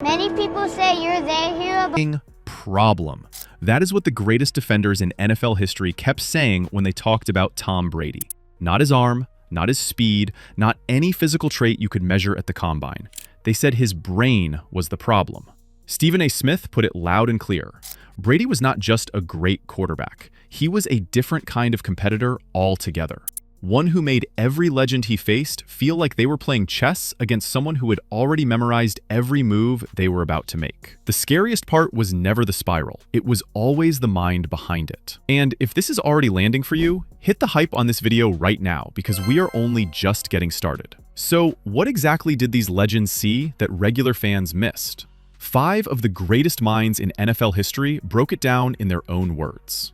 Many people say you're their hero, Problem. That is what the greatest defenders in NFL history kept saying when they talked about Tom Brady. Not his arm, not his speed, not any physical trait you could measure at the combine. They said his brain was the problem. Stephen A. Smith put it loud and clear. Brady was not just a great quarterback. He was a different kind of competitor altogether. One who made every legend he faced feel like they were playing chess against someone who had already memorized every move they were about to make. The scariest part was never the spiral. It was always the mind behind it. And if this is already landing for you, hit the hype on this video right now because we are only just getting started. So what exactly did these legends see that regular fans missed? 5 of the greatest minds in NFL history broke it down in their own words.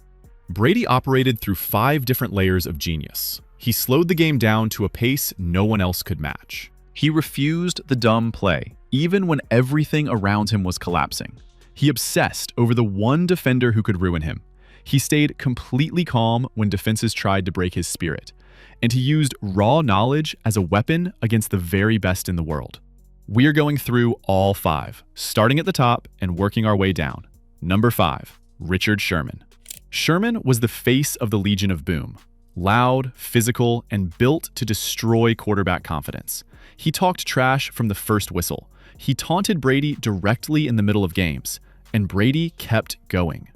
Brady operated through 5 different layers of genius. He slowed the game down to a pace no one else could match. He refused the dumb play, even when everything around him was collapsing. He obsessed over the one defender who could ruin him. He stayed completely calm when defenses tried to break his spirit. And he used raw knowledge as a weapon against the very best in the world. We are going through all 5, starting at the top and working our way down. Number 5, Richard Sherman. Sherman was the face of the Legion of Boom. Loud, physical, and built to destroy quarterback confidence. He talked trash from the first whistle. He taunted Brady directly in the middle of games, and Brady kept going.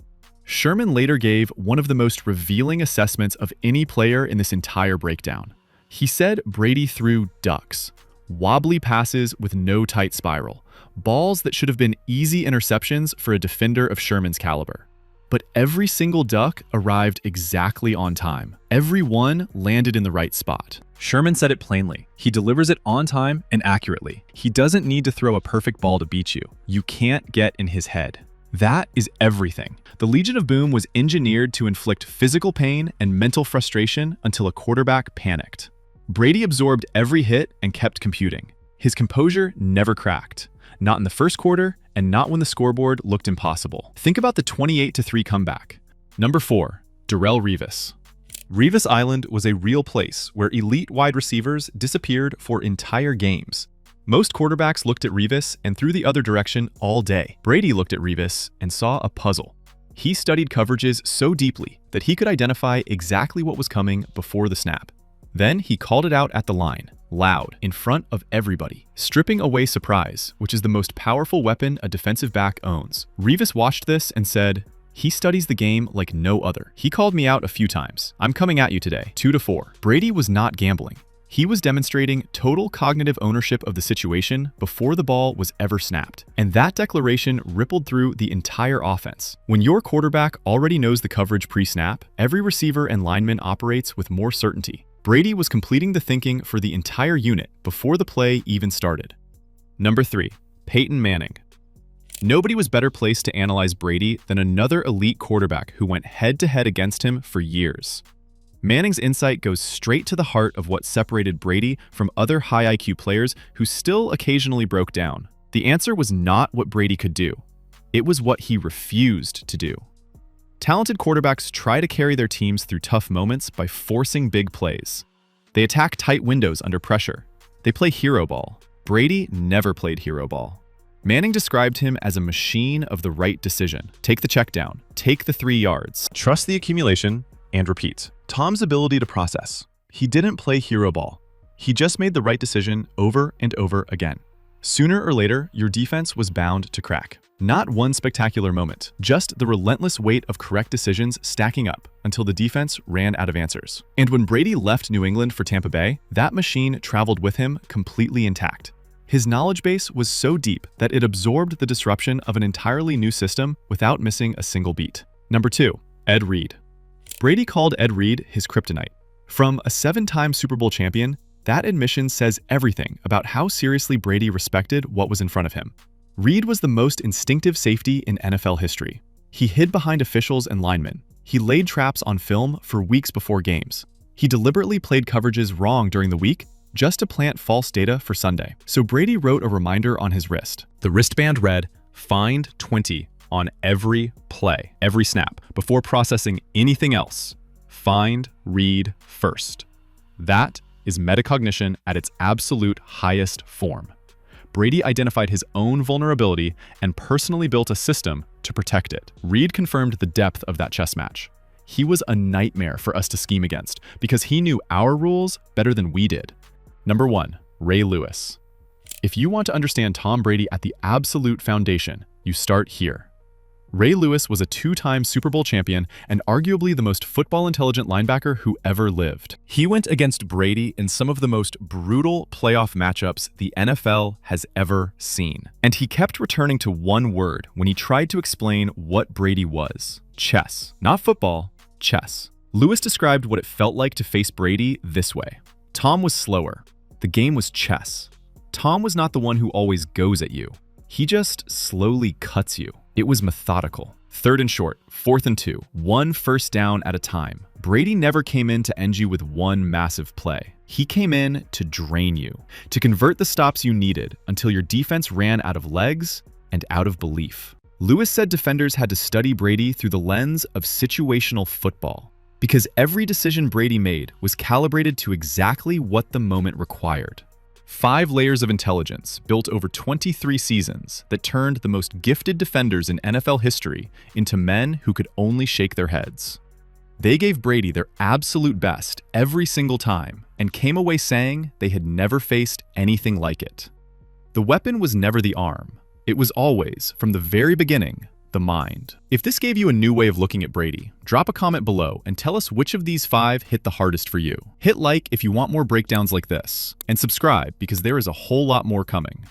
Sherman later gave one of the most revealing assessments of any player in this entire breakdown. He said Brady threw ducks, wobbly passes with no tight spiral, balls that should have been easy interceptions for a defender of Sherman's caliber. But every single duck arrived exactly on time. Every one landed in the right spot. Sherman said it plainly. He delivers it on time and accurately. He doesn't need to throw a perfect ball to beat you. You can't get in his head. That is everything. The Legion of Boom was engineered to inflict physical pain and mental frustration until a quarterback panicked. Brady absorbed every hit and kept computing. His composure never cracked. Not in the first quarter, and not when the scoreboard looked impossible. Think about the 28-3 comeback. Number 4, Darrelle Revis. Revis Island was a real place where elite wide receivers disappeared for entire games. Most quarterbacks looked at Revis and threw the other direction all day. Brady looked at Revis and saw a puzzle. He studied coverages so deeply that he could identify exactly what was coming before the snap. Then he called it out at the line, loud, in front of everybody, stripping away surprise, which is the most powerful weapon a defensive back owns. Revis watched this and said, "He studies the game like no other. He called me out a few times. I'm coming at you today, 2-4. Brady was not gambling. He was demonstrating total cognitive ownership of the situation before the ball was ever snapped. And that declaration rippled through the entire offense. When your quarterback already knows the coverage pre-snap, every receiver and lineman operates with more certainty. Brady was completing the thinking for the entire unit before the play even started. Number 3, Peyton Manning. Nobody was better placed to analyze Brady than another elite quarterback who went head-to-head against him for years. Manning's insight goes straight to the heart of what separated Brady from other high IQ players who still occasionally broke down. The answer was not what Brady could do. It was what he refused to do. Talented quarterbacks try to carry their teams through tough moments by forcing big plays. They attack tight windows under pressure. They play hero ball. Brady never played hero ball. Manning described him as a machine of the right decision. Take the check down. Take the 3 yards. Trust the accumulation and repeat. Tom's ability to process. He didn't play hero ball. He just made the right decision over and over again. Sooner or later, your defense was bound to crack. Not one spectacular moment, just the relentless weight of correct decisions stacking up until the defense ran out of answers. And when Brady left New England for Tampa Bay, that machine traveled with him completely intact. His knowledge base was so deep that it absorbed the disruption of an entirely new system without missing a single beat. Number 2, Ed Reed. Brady called Ed Reed his kryptonite. From a 7-time Super Bowl champion, that admission says everything about how seriously Brady respected what was in front of him. Reed was the most instinctive safety in NFL history. He hid behind officials and linemen. He laid traps on film for weeks before games. He deliberately played coverages wrong during the week just to plant false data for Sunday. So Brady wrote a reminder on his wrist. The wristband read, "Find 20 on every play, every snap, before processing anything else. Find Reed first." That is metacognition at its absolute highest form. Brady identified his own vulnerability and personally built a system to protect it. Reed confirmed the depth of that chess match. He was a nightmare for us to scheme against because he knew our rules better than we did. Number 1, Ray Lewis. If you want to understand Tom Brady at the absolute foundation, you start here. Ray Lewis was a 2-time Super Bowl champion and arguably the most football-intelligent linebacker who ever lived. He went against Brady in some of the most brutal playoff matchups the NFL has ever seen. And he kept returning to one word when he tried to explain what Brady was. Chess. Not football, chess. Lewis described what it felt like to face Brady this way. Tom was slower. The game was chess. Tom was not the one who always goes at you. He just slowly cuts you. It was methodical. 3rd and short, 4th and 2, 1 first down at a time. Brady never came in to end you with one massive play. He came in to drain you, to convert the stops you needed until your defense ran out of legs and out of belief. Lewis said defenders had to study Brady through the lens of situational football, because every decision Brady made was calibrated to exactly what the moment required. 5 layers of intelligence built over 23 seasons that turned the most gifted defenders in NFL history into men who could only shake their heads. They gave Brady their absolute best every single time and came away saying they had never faced anything like it. The weapon was never the arm. It was always, from the very beginning, the mind. If this gave you a new way of looking at Brady, drop a comment below and tell us which of these 5 hit the hardest for you. Hit like if you want more breakdowns like this, and subscribe because there is a whole lot more coming.